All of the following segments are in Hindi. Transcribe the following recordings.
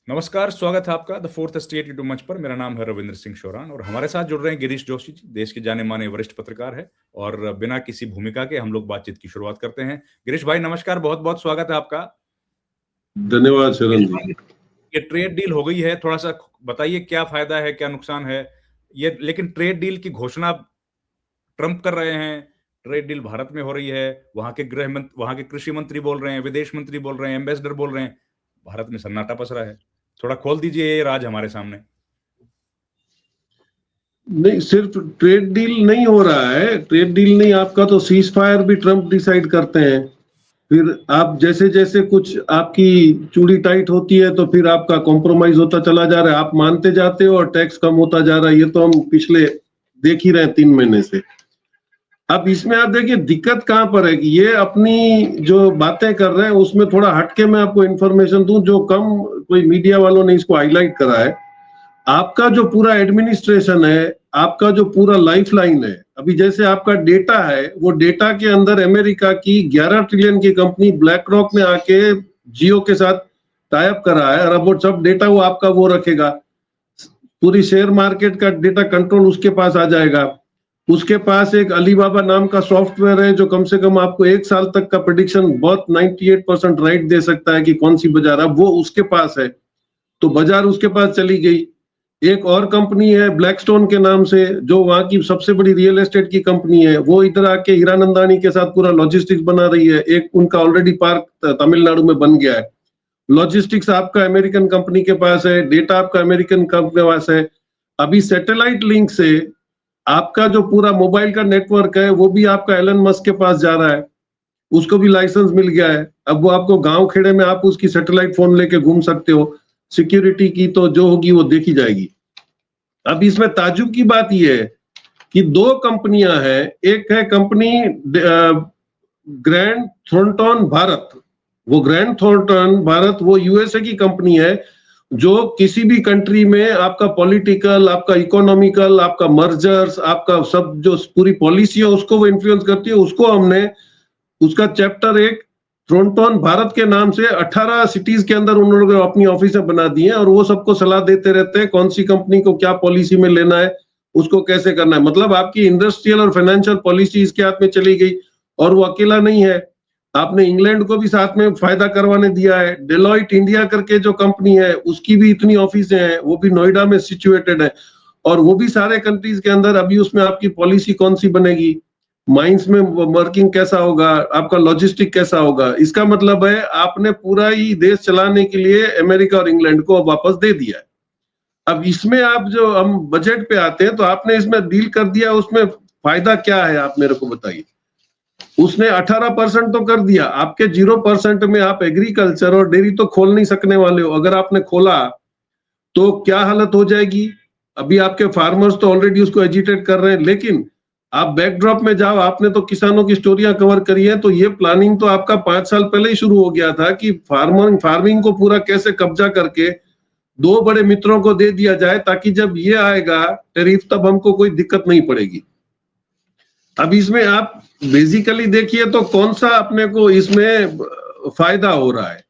नमस्कार, स्वागत है आपका द फोर्थ स्टेट यूट्यूब मंच पर। मेरा नाम है रविंद्र सिंह शोरान और हमारे साथ जुड़ रहे हैं गिरीश जोशी जी, देश के जाने माने वरिष्ठ पत्रकार है। और बिना किसी भूमिका के हम लोग बातचीत की शुरुआत करते हैं। गिरीश भाई नमस्कार, बहुत बहुत स्वागत है आपका। धन्यवाद शरण जी। ये ट्रेड डील हो गई है, थोड़ा सा बताइए क्या फायदा है, क्या नुकसान है ये। लेकिन ट्रेड डील की घोषणा ट्रंप कर रहे हैं, ट्रेड डील भारत में हो रही है, वहां के कृषि मंत्री बोल रहे हैं, विदेश मंत्री बोल रहे हैं, एम्बेसडर बोल रहे हैं, भारत में सन्नाटा पसरा है। थोड़ा खोल दीजिए ये राज हमारे सामने। नहीं, सिर्फ ट्रेड डील नहीं हो रहा है। ट्रेड डील नहीं, आपका तो सीज फायर भी ट्रंप डिसाइड करते हैं। फिर आप जैसे जैसे कुछ आपकी चूड़ी टाइट होती है तो फिर आपका कॉम्प्रोमाइज होता चला जा रहा है, आप मानते जाते हो और टैक्स कम होता जा रहा है। ये तो हम पिछले देख ही रहे हैं 3 महीने से। अब इसमें आप देखिए दिक्कत कहां पर है कि ये अपनी जो बातें कर रहे हैं उसमें थोड़ा हटके मैं आपको इन्फॉर्मेशन दूं जो कम कोई मीडिया वालों ने इसको हाईलाइट करा है। आपका जो पूरा एडमिनिस्ट्रेशन है, आपका जो पूरा लाइफ लाइन है, अभी जैसे आपका डेटा है, वो डेटा के अंदर अमेरिका की 11 ट्रिलियन की कंपनी ब्लैक रॉक ने आके जियो के साथ टाई अप करा है और अब वो सब डेटा वो आपका वो रखेगा। पूरी शेयर मार्केट का डेटा कंट्रोल उसके पास आ जाएगा। उसके पास एक अलीबाबा नाम का सॉफ्टवेयर है जो कम से कम आपको 1 साल तक का प्रेडिक्शन बहुत 98% राइट दे सकता है कि कौन सी बाजार है, वो उसके पास है। तो बाजार उसके पास चली गई। एक और कंपनी है ब्लैकस्टोन के नाम से, जो वहां की सबसे बड़ी रियल एस्टेट की कंपनी है, वो इधर आके हीरानंदानी के साथ पूरा लॉजिस्टिक्स बना रही है। एक उनका ऑलरेडी पार्क तमिलनाडु में बन गया है। लॉजिस्टिक्स आपका अमेरिकन कंपनी के पास है, डेटा आपका अमेरिकन कंपनी के पास है। अभी सैटेलाइट लिंक से आपका जो पूरा मोबाइल का नेटवर्क है वो भी आपका एलन मस्क के पास जा रहा है, उसको भी लाइसेंस मिल गया है। अब वो आपको गांव खेड़े में आप उसकी सैटेलाइट फोन लेके घूम सकते हो। सिक्योरिटी की तो जो होगी वो देखी जाएगी। अब इसमें ताज्जुब की बात यह है कि 2 कंपनियां हैं। एक है कंपनी ग्रैंड थॉर्नटन भारत। वो ग्रैंड थॉर्नटन भारत वो यूएसए की कंपनी है जो किसी भी कंट्री में आपका पॉलिटिकल, आपका इकोनॉमिकल, आपका मर्जर्स, आपका सब जो पूरी पॉलिसी है उसको वो इन्फ्लुएंस करती है। उसको हमने उसका चैप्टर 1 थॉर्नटन भारत के नाम से 18 सिटीज के अंदर उन लोगों ने अपनी ऑफिस बना दी है और वो सबको सलाह देते रहते हैं कौन सी कंपनी को क्या पॉलिसी में लेना है, उसको कैसे करना है। मतलब आपकी इंडस्ट्रियल और फाइनेंशियल पॉलिसी इसके हाथ में चली गई। और वो अकेला नहीं है, आपने इंग्लैंड को भी साथ में फायदा करवाने दिया है। डेलॉइट इंडिया करके जो कंपनी है उसकी भी इतनी ऑफिस हैं, वो भी नोएडा में सिचुएटेड है और वो भी सारे कंट्रीज के अंदर। अभी उसमें आपकी पॉलिसी कौन सी बनेगी, माइंस में वर्किंग कैसा होगा, आपका लॉजिस्टिक कैसा होगा। इसका मतलब है आपने पूरा ही देश चलाने के लिए अमेरिका और इंग्लैंड को वापस दे दिया है। अब इसमें आप जो हम बजट पे आते हैं तो आपने इसमें डील कर दिया, उसमें फायदा क्या है आप मेरे को बताइए। उसने 18% तो कर दिया, आपके 0% में आप एग्रीकल्चर और डेयरी तो खोल नहीं सकने वाले हो। अगर आपने खोला तो क्या हालत हो जाएगी। अभी आपके फार्मर्स तो ऑलरेडी उसको एजिटेट कर रहे हैं, लेकिन आप बैकड्रॉप में जाओ, आपने तो किसानों की स्टोरियां कवर करी है। तो ये प्लानिंग तो आपका 5 साल पहले ही शुरू हो गया था कि फार्मिंग को पूरा कैसे कब्जा करके 2 बड़े मित्रों को दे दिया जाए ताकि जब ये आएगा टैरिफ तब हमको कोई दिक्कत नहीं पड़ेगी। अब इसमें आप बेसिकली देखिए तो कौन सा अपने को इसमें फायदा हो रहा है।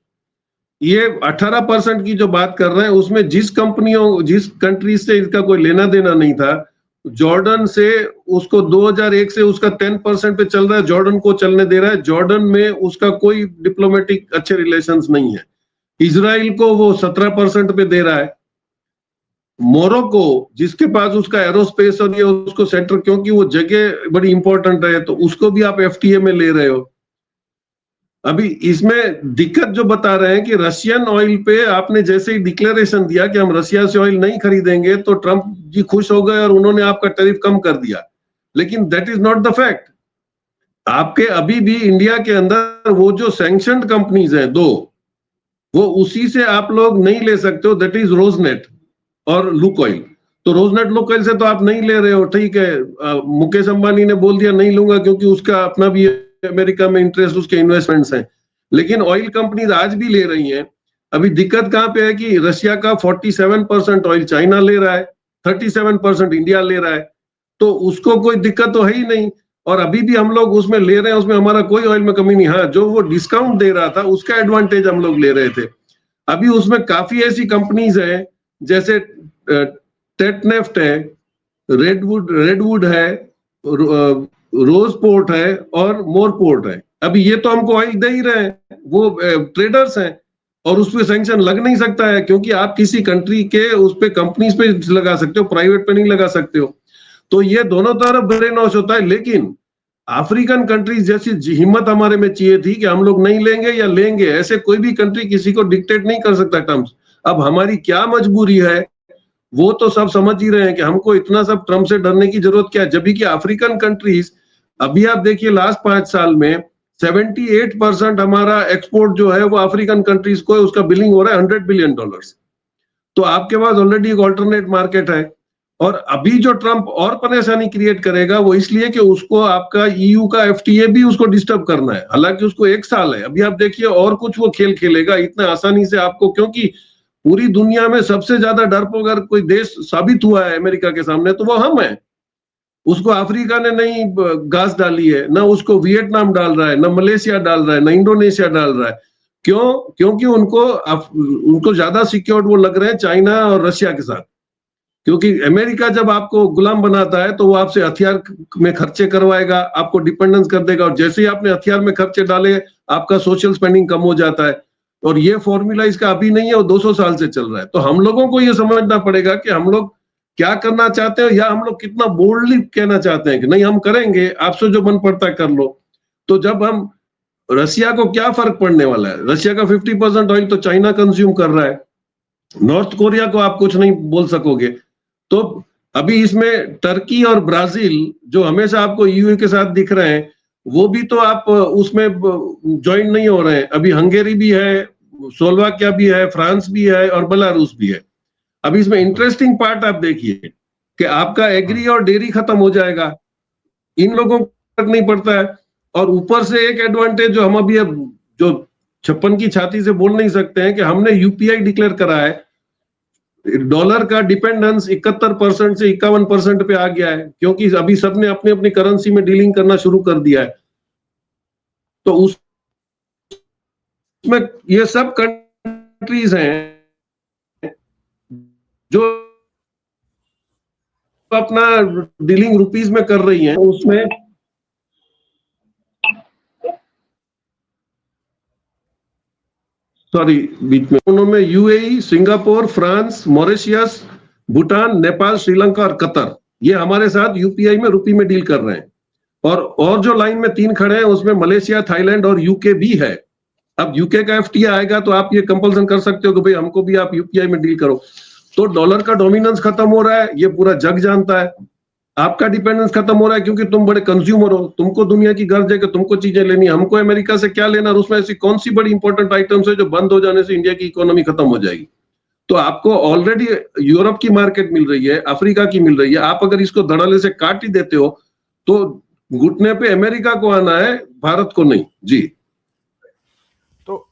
ये 18% की जो बात कर रहे हैं उसमें जिस कंट्री से इसका कोई लेना देना नहीं था, जॉर्डन से उसको 2001 से उसका 10% पे चल रहा है, जॉर्डन को चलने दे रहा है। जॉर्डन में उसका कोई डिप्लोमेटिक अच्छे रिलेशंस नहीं है। इजराइल को वो 17% पे दे रहा है। मोरक्को जिसके पास उसका एरोस्पेस और ये उसको सेंटर, क्योंकि वो जगह बड़ी इंपॉर्टेंट है, तो उसको भी आप एफटीए में ले रहे हो। अभी इसमें दिक्कत जो बता रहे हैं कि रशियन ऑयल पे आपने जैसे ही डिक्लेरेशन दिया कि हम रशिया से ऑयल नहीं खरीदेंगे तो ट्रंप जी खुश हो गए और उन्होंने आपका टैरिफ कम कर दिया। लेकिन that is not the fact. आपके अभी भी इंडिया के अंदर वो जो सैंक्शनड कंपनीज हैं 2, वो उसी से आप लोग नहीं ले सकते हो, दैट इज रोजनेट और लुकोइल। तो रोजनेट लुकोइल से तो आप नहीं ले रहे हो, ठीक है। मुकेश अंबानी ने बोल दिया नहीं लूंगा क्योंकि उसका अपना भी अमेरिका में इंटरेस्ट, उसके इन्वेस्टमेंट्स हैं। लेकिन ऑयल कंपनीज आज भी ले रही हैं। अभी दिक्कत कहां पे है कि रशिया का 47% ऑयल चाइना ले रहा है, 37% इंडिया ले रहा है, तो उसको कोई दिक्कत तो है ही नहीं। और अभी भी हम लोग उसमें ले रहे हैं, उसमें हमारा कोई ऑयल में कमी नहीं। हाँ, जो वो डिस्काउंट दे रहा था उसका एडवांटेज हम लोग ले रहे थे। अभी उसमें काफी ऐसी कंपनीज है जैसे टेटनेफ्ट है, रेडवुड है, रोज पोर्ट है और मोर पोर्ट है। अभी ये तो हमको ऑयल दे ही रहे हैं, वो ट्रेडर्स हैं और उस पर सैंक्शन लग नहीं सकता है क्योंकि आप किसी कंट्री के उस पे कंपनीज पे लगा सकते हो, प्राइवेट पे नहीं लगा सकते हो। तो ये दोनों तरफ ब्रेन वॉश होता है। लेकिन अफ्रीकन कंट्रीज जैसी हिम्मत हमारे में चाहिए थी कि हम लोग नहीं लेंगे या लेंगे, ऐसे कोई भी कंट्री किसी को डिक्टेट नहीं कर सकता टर्म्स। अब हमारी क्या मजबूरी है वो तो सब समझ ही रहे हैं कि हमको इतना सब ट्रम्प से डरने की जरूरत क्या है, जबकि अफ्रीकन कंट्रीज अभी आप देखिए लास्ट 5 साल में 78% हमारा एक्सपोर्ट जो है वो अफ्रीकन कंट्रीज को है, उसका बिलिंग हो रहा है $100 बिलियन। तो आपके पास ऑलरेडी एक ऑल्टरनेट मार्केट है। और अभी जो ट्रम्प और परेशानी क्रिएट करेगा वो इसलिए कि उसको आपका ईयू का एफटीए भी उसको डिस्टर्ब करना है, हालांकि उसको 1 साल है। अभी आप देखिए और कुछ वो खेल खेलेगा इतना आसानी से आपको, क्योंकि पूरी दुनिया में सबसे ज्यादा डरपोक अगर कोई देश साबित हुआ है अमेरिका के सामने तो वो हम है। उसको अफ्रीका ने नहीं घास डाली है, ना उसको वियतनाम डाल रहा है, ना मलेशिया डाल रहा है, ना इंडोनेशिया डाल रहा है। क्यों? क्योंकि उनको ज्यादा सिक्योर्ड वो लग रहे हैं चाइना और रशिया के साथ। क्योंकि अमेरिका जब आपको गुलाम बनाता है तो वो आपसे हथियार में खर्चे करवाएगा, आपको डिपेंडेंस कर देगा, और जैसे ही आपने हथियार में खर्चे डाले आपका सोशल स्पेंडिंग कम हो जाता है। और ये फॉर्मूला इसका अभी नहीं है, वो 200 साल से चल रहा है। तो हम लोगों को ये समझना पड़ेगा कि हम लोग क्या करना चाहते हैं, या हम लोग कितना बोल्डली कहना चाहते हैं कि नहीं हम करेंगे, आपसे जो मन पड़ता है कर लो। तो जब हम रशिया को क्या फर्क पड़ने वाला है, रशिया का 50% ऑयल तो चाइना कंज्यूम कर रहा है, नॉर्थ कोरिया को आप कुछ नहीं बोल सकोगे। तो अभी इसमें टर्की और ब्राजील जो हमेशा आपको ईयू के साथ दिख रहे हैं वो भी तो आप उसमें ज्वाइन नहीं हो रहे हैं। अभी हंगेरी भी है, स्लोवाकिया भी है, फ्रांस भी है और बेलारूस भी है। अभी इसमें इंटरेस्टिंग पार्ट आप देखिए कि आपका एग्री और डेयरी खत्म हो जाएगा, इन लोगों को फर्क नहीं पड़ता है। और ऊपर से एक एडवांटेज जो हम अभी अब जो 56 की छाती से बोल नहीं सकते हैं कि हमने यूपीआई डिक्लेयर करा है। डॉलर का डिपेंडेंस 71% से 51% पे आ गया है, क्योंकि अभी सबने अपनी अपनी करेंसी में डीलिंग करना शुरू कर दिया है। तो उसमें ये सब कंट्रीज हैं जो अपना डीलिंग रुपीस में कर रही हैं। उसमें बीच में उन्होंने UAE, Singapore, France, Mauritius, Bhutan, Nepal, Sri Lanka और कतर, ये हमारे साथ यूपीआई में रुपी में डील कर रहे हैं। और जो लाइन में 3 खड़े हैं उसमें मलेशिया, थाईलैंड और यूके भी है। अब यूके का एफटीए आएगा तो आप ये कंपल्सन कर सकते हो कि भाई हमको भी आप यूपीआई में डील करो। तो डॉलर का डोमिनेंस खत्म हो रहा है, ये पूरा जग जानता है। आपका डिपेंडेंस खत्म हो रहा है क्योंकि तुम बड़े कंज्यूमर हो, तुमको दुनिया की गर्ज है कि तुमको चीजें लेनी, हमको अमेरिका से क्या लेना। और उसमें ऐसी कौन सी बड़ी इंपॉर्टेंट आइटम्स है जो बंद हो जाने से इंडिया की इकोनॉमी खत्म हो जाएगी। तो आपको ऑलरेडी यूरोप की मार्केट मिल रही है, अफ्रीका की मिल रही है। आप अगर इसको धड़ल्ले से काट ही देते हो तो घुटने पे अमेरिका को आना है, भारत को नहीं। जी। तो